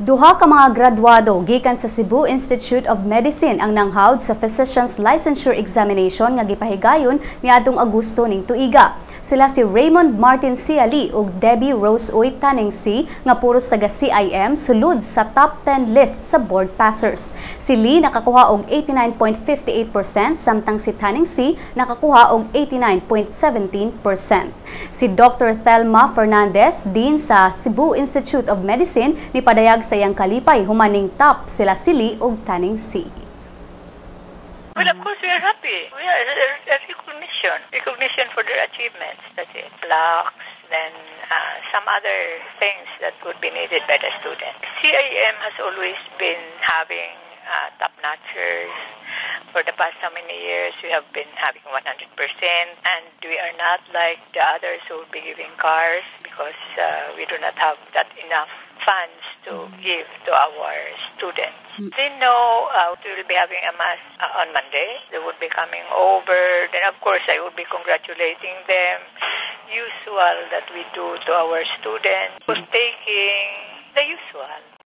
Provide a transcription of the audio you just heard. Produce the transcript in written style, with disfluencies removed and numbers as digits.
Duha ka mga graduado gikan sa Cebu Institute of Medicine ang nanghawd sa Physician's Licensure Examination nga gipahigayon niadtong Agosto ning tuiga. Sila si Raymond Martin Ciali ug Debbie Rose Uy Taning C nga puros taga CIM sulod sa top 10 list sa board passers. Si Lee nakakuha og 89.58% samtang si Taning C nakakuha og 89.17%. Si Dr. Thelma Fernandez din sa Cebu Institute of Medicine ni padayag sa iyang kalipay humaning top sila si Lee ug Taning C. Well, of course, we are happy. We are recognition for their achievements. That's it. Plaques, then some other things that would be needed by the students. CIM has always been having top-notchers. For the past so many years, we have been having 100%, and we are not like the others who will be giving cars because we do not have that enough funds to give to our students. They know we will be having a mass on Monday. They would be coming over. Then, of course, I would be congratulating them. Usual that we do to our students. Was taking the usual.